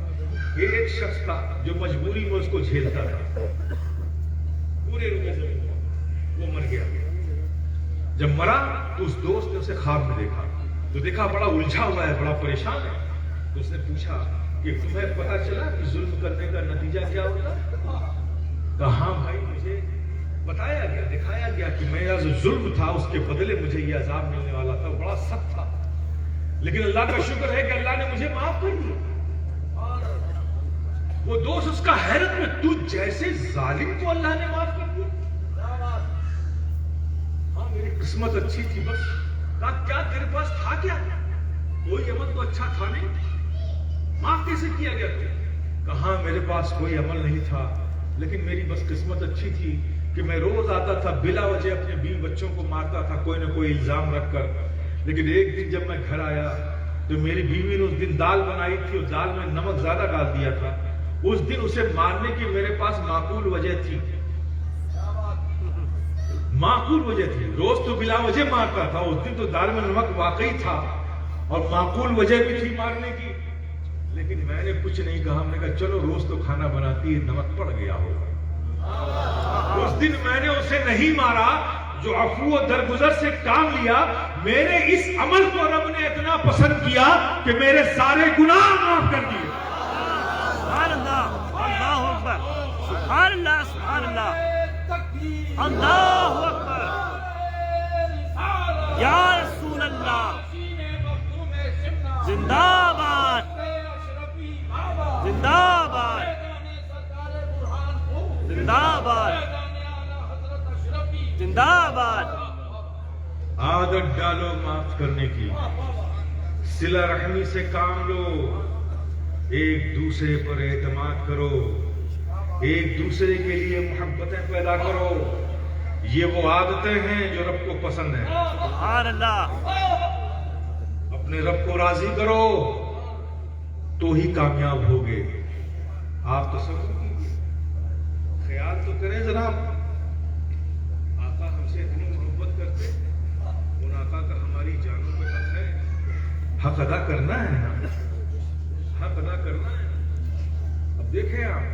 ایک شخص تھا جو مجبوری میں اس کو جھیلتا تھا. پورے روپے سے وہ مر گیا. جب مرا تو اس دوست نے اسے خواب میں دیکھا, تو دیکھا بڑا الجھا ہوا ہے, بڑا پریشان ہے. تو اس نے پوچھا کہ تمہیں پتا چلا کہ ظلم کرنے کا نتیجہ کیا ہوتا ہے؟ کہا ہاں بھائی, مجھے بتایا گیا, دکھایا گیا کہ میرا جو ظلم تھا اس کے بدلے مجھے یہ عذاب ملنے والا تھا. بڑا سخت تھا, لیکن اللہ کا شکر ہے کہ اللہ نے مجھے معاف کر دیا. وہ دوست اس کا حیرت میں, تو جیسے ظالم کو اللہ نے معاف کر دیا. ہاں میری قسمت اچھی تھی بس. کہا کیا تیرے پاس تھا کیا؟ کوئی عمل تو اچھا تھا نہیں, معاف کیسے کیا گیا تھا؟ کہا میرے پاس کوئی عمل نہیں تھا, لیکن میری بس قسمت اچھی تھی کہ میں روز آتا تھا بلا وجہ اپنے بیوی بچوں کو مارتا تھا, کوئی نہ کوئی الزام رکھ کر. لیکن ایک دن جب میں گھر آیا تو میری بیوی نے اس دن دال بنائی تھی اور دال میں نمک زیادہ ڈال دیا تھا. اس دن اسے مارنے کی میرے پاس معقول وجہ تھی, معقول وجہ تھی. روز تو بلا وجہ مارتا تھا, اس دن تو دال میں نمک واقعی تھا اور معقول وجہ بھی تھی مارنے کی. لیکن میں نے کچھ نہیں کہا, میں نے کہا چلو روز تو کھانا بناتی ہے, نمک پڑ گیا ہوگا. اس دن میں نے اسے نہیں مارا, جو عفو و درگزر سے کام لیا. میرے اس عمل کو رب نے اتنا پسند کیا کہ میرے سارے گناہ معاف کر دیے. سبحان اللہ, اللہ اکبر, سبحان اللہ, سبحان اللہ, اللہ اکبر, یا رسول اللہ, زندہ باد, زندہ باد, زندہ باد, زندہ باد. عادت ڈالو معاف کرنے کی, صلہ رحمی سے کام لو, ایک دوسرے پر اعتماد کرو, ایک دوسرے کے لیے محبتیں پیدا کرو. یہ وہ عادتیں ہیں جو رب کو پسند ہیں. سبحان اللہ, اپنے رب کو راضی کرو تو ہی کامیاب ہوگے. آپ تصور کیجیے, خیال تو کریں جناب, آقا ہم سے اتنی محبت کرتے, ان آقا کا ہماری جانوں پہ حق ہے. حق ادا کرنا ہے نا، حق ادا کرنا ہے۔ اب دیکھیں آپ،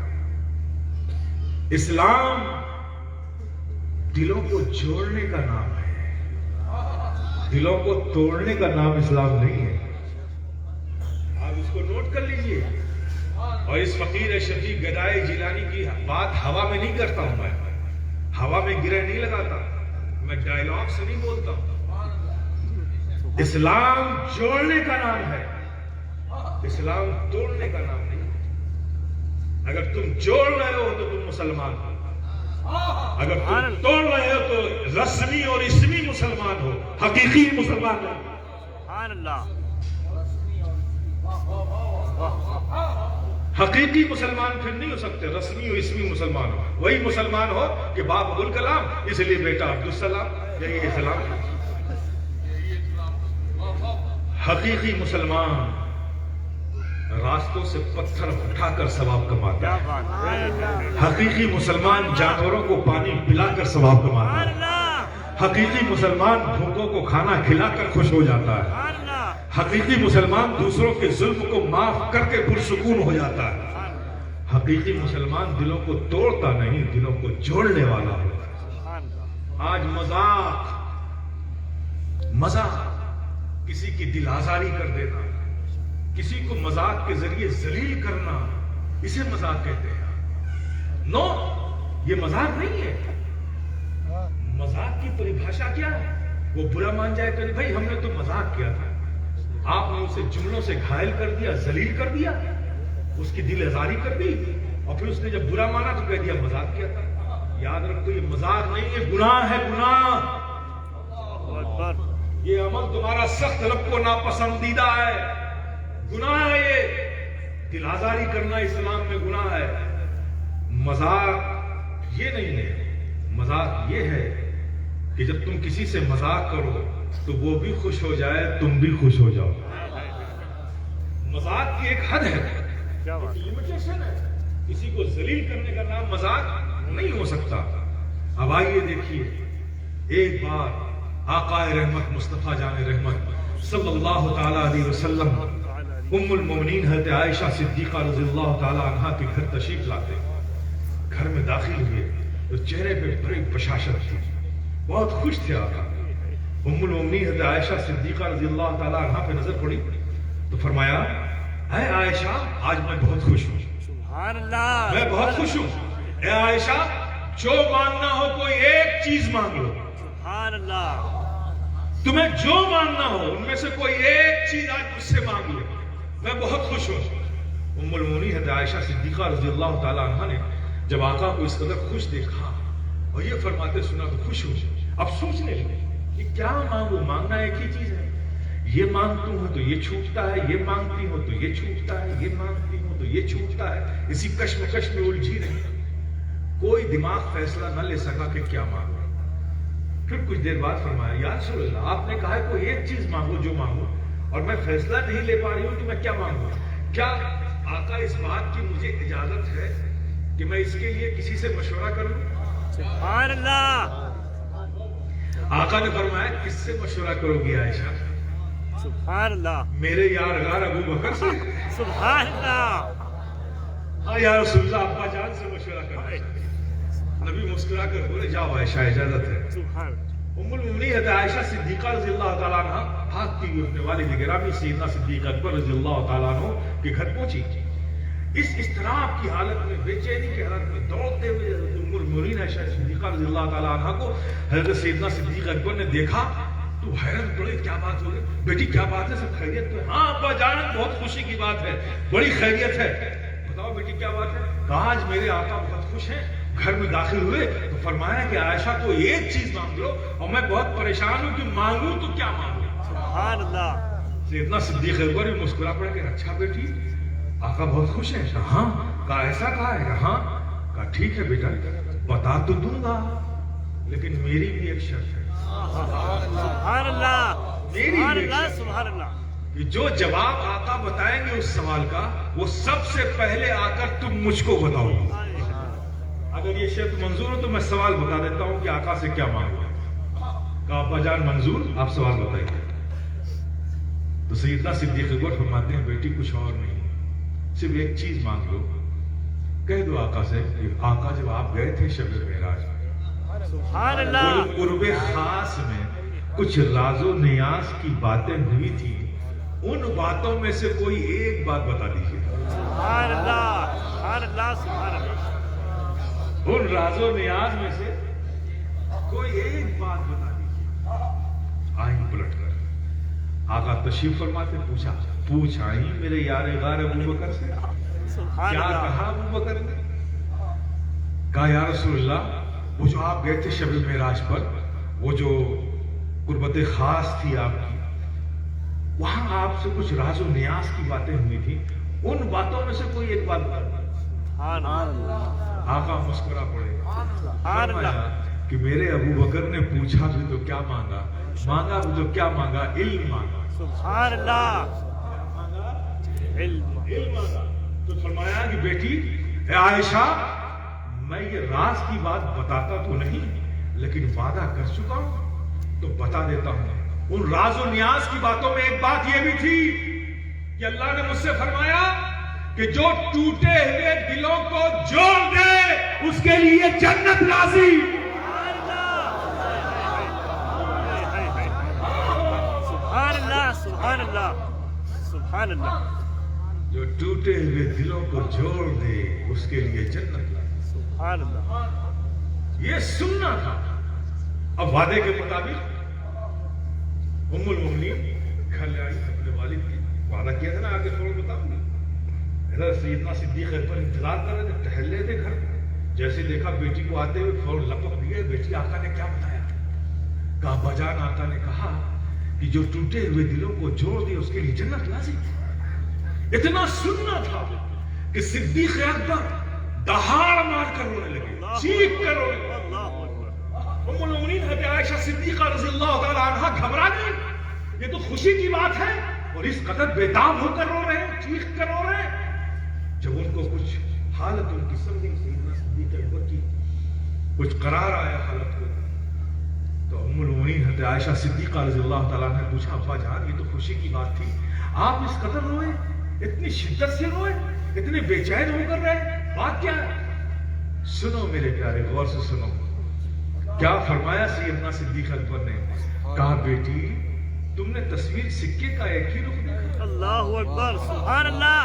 اسلام دلوں کو جوڑنے کا نام ہے، دلوں کو توڑنے کا نام اسلام نہیں ہے۔ آپ اس کو نوٹ کر لیجئے۔ اور اس فقیر شفیع گدائے جیلانی کی بات ہوا میں نہیں کرتا ہوں، میں ہوا میں گرہ نہیں لگاتا، میں ڈائیلاگ سے نہیں بولتا ہوں۔ اسلام جوڑنے کا نام ہے، اسلام توڑنے کا نام نہیں۔ اگر تم جوڑ رہے ہو تو تم مسلمان ہو، اگر تم توڑ رہے ہو تو رسمی اور اسمی مسلمان ہو، حقیقی مسلمان ہو۔ سبحان اللہ، حقیقی مسلمان پھر نہیں ہو سکتے، رسمی اور اسمی مسلمان ہو۔ وہی مسلمان ہو کہ باپ ابوالکلام اس لیے بیٹا عبدالسلام، یہی اسلام۔ حقیقی مسلمان راستوں سے پتھر اٹھا کر ثواب کماتا کیا ہے، بات ہے، حقیقی مسلمان جانوروں کو پانی پلا کر ثواب کماتا سبحان ہے، اللہ، حقیقی مسلمان بھوکوں کو کھانا کھلا کر خوش ہو جاتا ہے، سبحان اللہ، حقیقی مسلمان دوسروں کے ظلم کو معاف کر کے پرسکون ہو جاتا ہے، حقیقی مسلمان دلوں کو توڑتا نہیں، دلوں کو جوڑنے والا ہوتا ہے۔ سبحان اللہ، آج مذاق کسی کی دل آزاری کر دینا، کسی کو مذاق کے ذریعے ذلیل کرنا، اسے مذاق کہتے ہیں۔ نو، یہ مذاق نہیں ہے۔ مذاق کی پریبھاشا کیا ہے؟ وہ برا مان جائے کہ بھائی ہم نے تو مذاق کیا تھا، آپ نے اسے جملوں سے گھائل کر دیا، ذلیل کر دیا، اس کی دل آزاری کر دی، اور پھر اس نے جب برا مانا تو کہہ دیا مذاق کیا تھا۔ یاد رکھو، یہ مذاق نہیں ہے، گناہ ہے، گناہ۔ اللہ اکبر، یہ عمل تمہارا سخت رب کو ناپسندیدہ ہے، گناہ ہے یہ۔ دل آزاری کرنا اسلام میں گناہ ہے۔ مذاق یہ نہیں ہے، مذاق یہ ہے کہ جب تم کسی سے مذاق کرو تو وہ بھی خوش ہو جائے، تم بھی خوش ہو جاؤ۔ مذاق کی ایک حد ہے، کیا بات، لمیٹیشن ہے۔ کسی کو ذلیل کرنے کا نام مذاق نہیں ہو سکتا۔ اب آئیے دیکھیے، ایک بار آقا رحمت مصطفیٰ جان رحمت صلی اللہ تعالی علیہ وسلم ام المومنین حضرت عائشہ صدیقہ رضی اللہ تعالی عنہا کے گھر تشریف لاتے، گھر میں داخل ہوئے تو چہرے پہ بڑی بشاشت تھی، بہت خوش تھے آقا۔ ام المومنین حضرت عائشہ صدیقہ رضی اللہ تعالی عنہا پہ نظر پڑی تو فرمایا، اے عائشہ آج میں بہت خوش ہوں، سبحان اللہ، میں بہت خوش ہوں۔ اے عائشہ، جو مانگنا ہو کوئی ایک چیز مانگ لو، سبحان اللہ، تمہیں جو مانگنا ہو ان میں سے کوئی ایک چیز آج مجھ سے مانگ لو، میں بہت خوش ہوں۔ ام المومنین حضرت عائشہ صدیقہ رضی اللہ تعالی عنہا نے جب آقا کو اس قدر خوش دیکھا اور یہ فرماتے سنا تو خوش ہو، اب سوچنے لگے کہ کیا مانگو، مانگنا ایک ہی چیز ہے، یہ مانگتی ہوں تو یہ چھوٹتا ہے، یہ مانگتی ہوں تو یہ چھوٹتا ہے، یہ مانگتی ہوں تو یہ چھوٹتا ہے، اسی کشمکش میں الجھی رہی، کوئی دماغ فیصلہ نہ لے سکا کہ کیا مانگو۔ پھر کچھ دیر بعد فرمایا، یا رسول اللہ آپ نے کہا ہے کوئی ایک چیز مانگو جو مانگو، اور میں فیصلہ نہیں لے پا رہی ہوں کہ میں کیا مانگوں، کیا آقا اس بات کی مجھے اجازت ہے کہ میں اس کے لیے کسی سے مشورہ کروں؟ سبحان اللہ، آقا نے فرمایا، کس سے مشورہ کرو گی عائشہ؟ سبحان اللہ، میرے یارغار ابو بکر سے؟ سبحان اللہ، ہاں یا رسول اللہ ابا جان سے مشورہ کرنا ہے۔ نبی مسکرا کر بولے، جاؤ عائشہ اجازت ہے۔ سبحان اللہ، ام المومنین حضرت عائشہ صدیقہ رضی اللہ تعالیٰ عنہ بھاگتی ہوئی اپنے والد گرامی سیدنا صدیق اکبر رضی اللہ تعالیٰ عنہ کے گھر پہنچی۔ اس اضطراب کی حالت میں، بے چینی کی حالت میں دوڑتے ہوئے ام المومنین عائشہ صدیقہ رضی اللہ تعالیٰ عنہ کو حضرت سیدنا صدیق اکبر نے دیکھا تو حیرت پڑے، کیا بات ہو گئی بیٹی، کیا بات ہے، سب خیریت تو ہے؟ ہاں ابا جان بہت خوشی کی بات ہے، بڑی خیریت ہے، بتاؤ بیٹی کیا بات ہے؟ کہا آج میرے آقا بہت خوش ہیں، گھر میں داخل ہوئے تو فرمایا کہ عائشہ کو ایک چیز مانگ لو، اور میں بہت پریشان ہوں کہ مانگوں تو کیا مانگوں۔ سبحان اللہ، سیدنا صدیق اکبر بھی مسکرا پڑے کہ اچھا بیٹی آقا بہت خوش ہیں؟ ہاں۔ کہا ایسا کہا ہے؟ ہاں۔ کہا ٹھیک ہے بیٹا بتا تو دوں گا، لیکن میری بھی ایک شرط ہے، سبحان اللہ، سبحان اللہ، سبحان اللہ، کہ جو جواب آقا بتائیں گے اس سوال کا وہ سب سے پہلے آ کر تم مجھ کو بتاؤ گے۔ اگر یہ شرط منظور ہو تو میں سوال بتا دیتا ہوں کہ آقا سے کیا مانگا۔ کہا ابا جان منظور، آپ سوال بتائیے۔ تو سیدنا صدیق اکبر فرماتے ہیں بیٹی کچھ اور نہیں، صرف ایک چیز مانگ لو، کہہ دو آقا سے کہ آقا جب آپ گئے تھے شب معراج سبحان اللہ قرب خاص میں کچھ راز و نیاز کی باتیں ہوئی تھی، ان باتوں میں سے کوئی ایک بات بتا دیجیے۔ سبحان اللہ سبحان اللہ سبحان اللہ ان راز و نیاز میں سے کوئی ایک بات بتا دیجیے۔ آئیں پلٹ کر آقا تشریف فرماتے، پوچھ آئیں میرے یار غار ابو بکر سے، سبحان کیا اللہ کہا ابو بکر نے؟ کہا یا رسول اللہ وہ جو آپ گئے تھے شب معراج پر، وہ جو قربت خاص تھی آپ کی، وہاں آپ سے کچھ راز و نیاز کی باتیں ہوئی تھی، ان باتوں میں سے کوئی ایک بات بتا دیں۔ سبحان اللہ آقا مسکرا پڑے، سبحان اللہ فرمایا کہ میرے ابو بکر نے پوچھا بھی تو کیا مانگا، مانگا بھی تو کیا مانگا، علم مانگا، سبحان اللہ علم علم مانگا۔ تو فرمایا کہ بیٹی اے عائشہ میں یہ راز کی بات بتاتا تو نہیں لیکن وعدہ کر چکا ہوں تو بتا دیتا ہوں، ان راز و نیاز کی باتوں میں ایک بات یہ بھی تھی کہ اللہ نے مجھ سے فرمایا کہ جو ٹوٹے ہوئے دلوں کو جوڑ دے اس کے لیے جنت لازم۔ سبحان اللہ سبحان اللہ سبحان اللہ جو ٹوٹے ہوئے دلوں کو جوڑ دے اس کے لیے جنت لازم۔ سبحان اللہ یہ سننا تھا۔ اب وعدے کے مطابق ام المؤمنین گھر لے آئی اپنے والد کی، وعدہ کیا تھا نا آگے فوراً بتاؤں گی۔ ادھر سیدنا صدیق اکبر انتظار کر رہے تھے، ٹہل رہے تھے گھر میں، جیسے دیکھا بیٹی کو آتے ہوئے فوراً لپک دیے۔ بیٹی آقا نے کیا بتایا؟ کہا اباجان آقا نے کہا کہ جو ٹوٹے ہوئے دلوں کو جوڑ دے اس کے لیے جنت لازم۔ اتنا سننا تھا کہ صدیق اکبر دہاڑ مار کر رونے لگے، چیخ کر رونے لگے۔ اللہ اکبر ام المؤمنین حضرت عائشہ صدیقہ رضی اللہ تعالی عنہا گھبرا گئی، یہ تو خوشی کی بات ہے اور اس قدر بیتاب ہو کر رو رہے ہیں، چیخ کر رو رہے ہیں۔ جب ان کو کچھ حالت ان کی سمجھی سیدنا صدیق اکبر کی کچھ قرار آیا حالت کو، تو ام المؤمنین حضرت عائشہ صدیقہ رضی اللہ تعالیٰ نے پوچھا ابا جان یہ تو خوشی کی بات تھی، آپ اس قدر روئے، اتنی شدت سے روئے، اتنے بے چین ہو کر رہے، بات کیا ہے؟ سنو میرے پیارے غور سے سنو، کیا فرمایا سیدنا صدیق اکبر نے؟ کہا بیٹی تم نے تصویر سکے کا ایک ہی رخ دیکھا، اللہ اکبر سبحان اللہ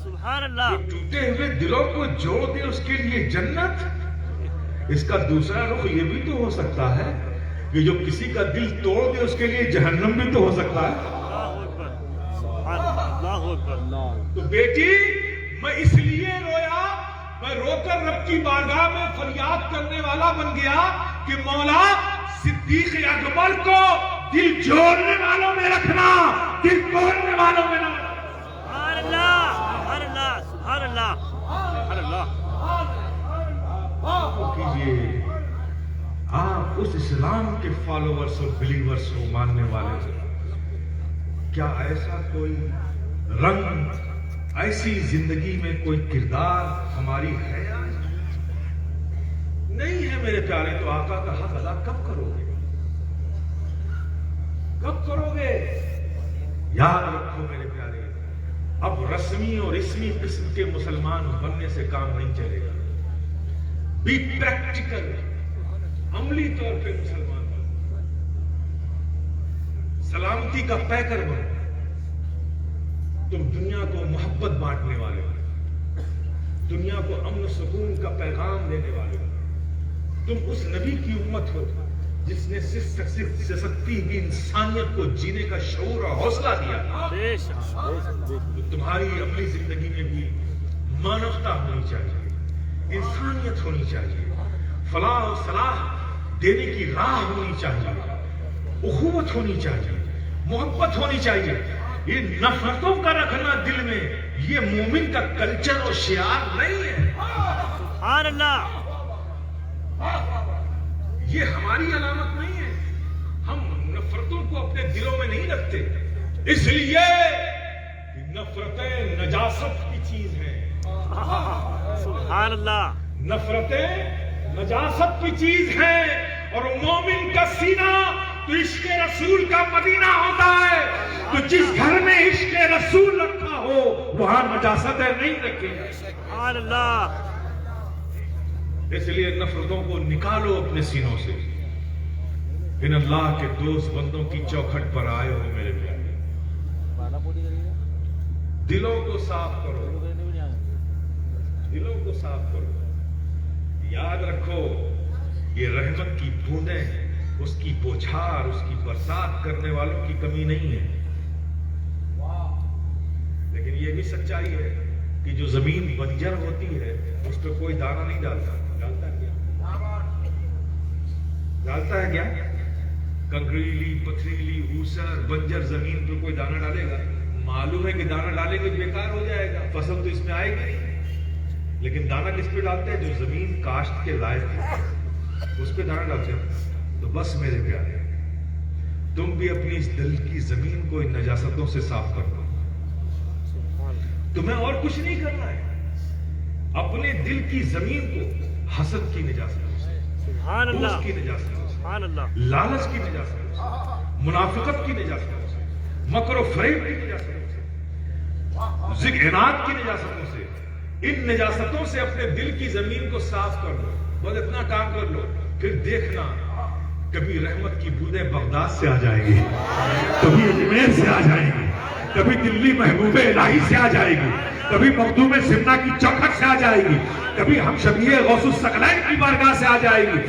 سبحان اللہ جو ٹوٹے ہوئے دلوں کو جوڑ دے اس کے لیے جنت، اس کا دوسرا رخ یہ بھی تو ہو سکتا ہے کہ جو کسی کا دل توڑ دے اس کے لیے جہنم بھی تو ہو سکتا ہے۔ اللہ اکبر سبحان اللہ اکبر تو بیٹی میں اس لیے رویا، میں رو کر رب کی بارگاہ میں فریاد کرنے والا بن گیا کہ مولا صدیق اکبر کو دل جوڑنے والوں میں رکھنا، دل توڑنے والوں میں نہ رکھنا۔ سبحان اللہ سبحان اللہ سبحان اللہ سبحان اللہ کیجئے آپ اس اسلام کے فالوورز اور بلیورز کو ماننے والے ہو، کیا ایسا کوئی رنگ، ایسی زندگی میں کوئی کردار ہماری ہے؟ نہیں ہے میرے پیارے، تو آقا کا حق ادا کب کرو گے؟ کب کرو گے؟ یاد رکھو میرے پیارے، اب رسمی اور اسمی قسم کے مسلمان بننے سے کام نہیں چلے گا، بی پریکٹیکل، عملی طور پہ مسلمان بنو، سلامتی کا پیکر بنو، تم دنیا کو محبت بانٹنے والے ہو، دنیا کو امن و سکون کا پیغام دینے والے ہو، تم اس نبی کی امت ہو جس نے سستی بھی انسانیت کو جینے کا شعور اور حوصلہ دیا۔ بے شک تمہاری عملی زندگی میں بھی مانوتا ہونی چاہیے، انسانیت ہونی چاہیے، فلاح و صلاح دینے کی راہ ہونی چاہیے، اخوت ہونی چاہیے، محبت ہونی چاہیے۔ یہ نفرتوں کا رکھنا دل میں یہ مومن کا کلچر اور شعار نہیں ہے، سبحان اللہ یہ ہماری علامت نہیں ہے، ہم نفرتوں کو اپنے دلوں میں نہیں رکھتے، اس لیے نفرتیں نجاست کی چیز ہیں، سبحان اللہ نفرتیں نجاست کی چیز ہیں، اور مومن کا سینہ تو عشق رسول کا مدینہ ہوتا ہے. تو جس گھر میں عشق رسول رکھا ہو وہاں نجاستیں نہیں رکھیں. سبحان اللہ. اس لیے نفرتوں کو نکالو اپنے سینوں سے. ان اللہ کے دوست بندوں کی چوکھٹ پر آئے ہو میرے پیارے. دلوں کو صاف کرو, دلوں کو صاف کرو. یاد رکھو یہ رحمت کی بوندیں اس کی بوچھار, اس کی برسات کرنے والوں کی کمی نہیں ہے. لیکن یہ بھی سچائی ہے کہ جو زمین بنجر ہوتی ہے اس پہ کوئی دانہ نہیں ڈالتا. ڈالتا ہے کیا؟ ڈالتا ہے کیا؟ کنکریلی, پتھریلی, اوسر, بنجر زمین پہ کوئی دانہ ڈالے گا؟ معلوم ہے کہ دانہ ڈالے گا بیکار ہو جائے گا, فصل تو اس میں آئے گی نہیں. لیکن دانہ کس پہ ڈالتے ہیں؟ جو زمین کاشت کے لائق ہے اس پہ دانہ ڈالتے ہیں. تو بس میرے پیارے, تم بھی اپنی اس دل کی زمین کو ان نجاستوں سے صاف کر دو. تمہیں اور کچھ نہیں کرنا ہے. اپنے دل کی زمین کو حسد کی نجاستوں سے, سبحان اللہ. بغض کی نجاستوں سے, سبحان اللہ. لالچ کی نجاستوں سے, منافقت کی نجاستوں سے, مکر و فریب کی نجاستوں سے, ضد عناد کی نجاستوں سے, ان نجاستوں سے اپنے دل کی زمین کو صاف کر لو. بس اتنا کام کر لو, پھر دیکھنا کبھی رحمت کی بوندیں بغداد سے آ جائے گی, کبھی اجمیر سے آ جائے گی, کبھی دلی محبوب الہی سے آ جائے گی, کبھی مخدوم سمنا کی چوکھٹ سے آ جائے گی, کبھی ہم شبیہ غوث الثقلین کی بارگاہ سے آ جائے گی,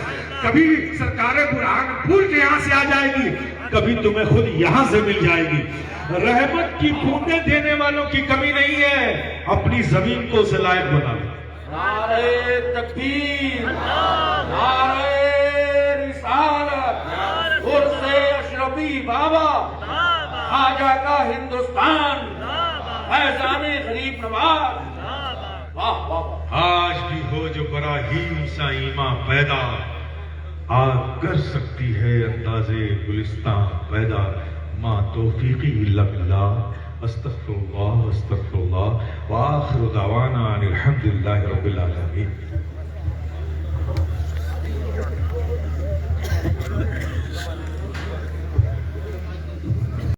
کبھی سرکار برہان پور کے یہاں سے آ جائے گی, کبھی تمہیں خود یہاں سے مل جائے گی. رحمت کی بوندیں دینے والوں کی کمی نہیں ہے. اپنی زمین کو اسے لائق بنا لو. نعرہ تکبیر, نعرہ رسالت, عرس اشرفی بابا, خواجہ کا ہندوستان, فیضان غریب نواز. واہ واہ. آج بھی ہو جو براہیم سا ایمان پیدا, آگ کر سکتی ہے انداز گلستان پیدا. ماں توفیقی الا باللہ, استغفر اللہ, استغفر اللہ, وآخر دعوانا ان الحمدللہ رب العالمین.